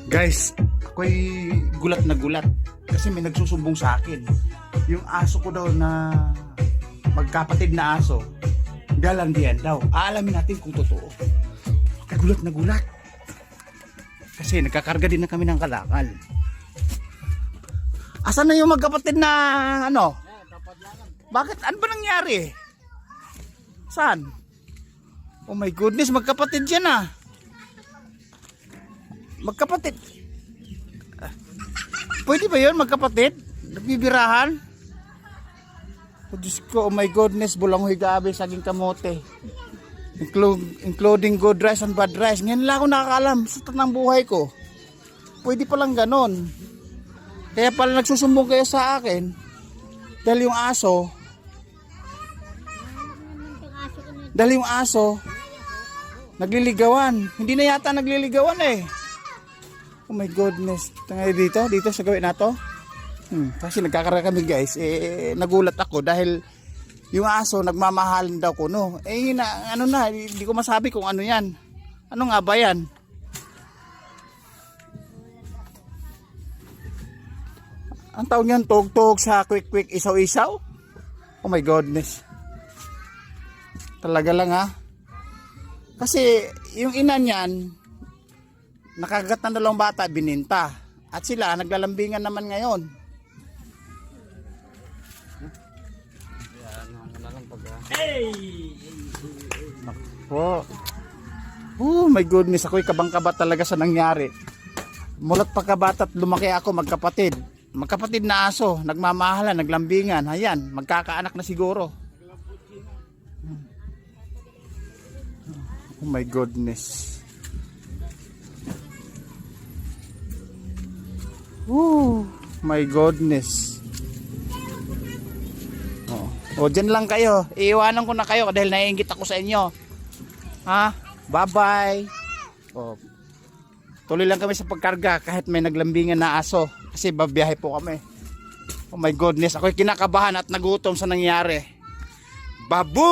Guys, ako'y gulat na gulat kasi may nagsusumbong sa akin. Yung aso ko daw na magkapatid na aso, galandian daw. Aalamin natin kung totoo. Ako'y gulat na gulat. Kasi nagkakarga din na kami ng kalakal. Asan na yung magkapatid na ano? Bakit? Ano ba nangyari? Saan? Oh my goodness, magkapatid yan ah. Magkapatid. Pwede ba yun magkapatid? Nagbibirahan? Oh Diyos ko, oh my goodness, bulang higabi, saging kamote. Including good rice and bad rice. Ngayon lang ako nakakalam sa tanang buhay ko. Pwede palang ganon. Kaya pala nagsusumbong kayo sa akin. Dahil yung aso, nagliligawan. Hindi na yata nagliligawan eh. Oh my goodness. Tangay dito sa gawin na to. Kasi nagkakarga kami guys. Nagulat ako dahil yung aso nagmamahalan daw ko no. Hindi ko masabi kung ano yan. Ano nga ba yan? Ang tawag niyan, tog-tog sa quick isaw-isaw. Oh my goodness. Talaga lang ha. Kasi yung ina niyan, nakagat ng dalawang bata, bininta. At sila, naglalambingan naman ngayon. Hey! Nako. Oh my goodness, ako'y kabang-kaba talaga sa nangyari. Mulat pa kabata at lumaki ako, magkapatid. Magkapatid na aso, nagmamahalan, naglambingan. Ayan, magkakaanak na siguro. Oh my goodness. Oh my goodness. O dyan lang kayo. Iiwanan ko na kayo dahil naiinggit ako sa inyo. Ha? Bye-bye. O, tuloy lang kami sa pagkarga kahit may naglambingan na aso. Kasi babiyahe po kami. Oh my goodness. Ako'y kinakabahan at nagutom sa nangyari. Babu!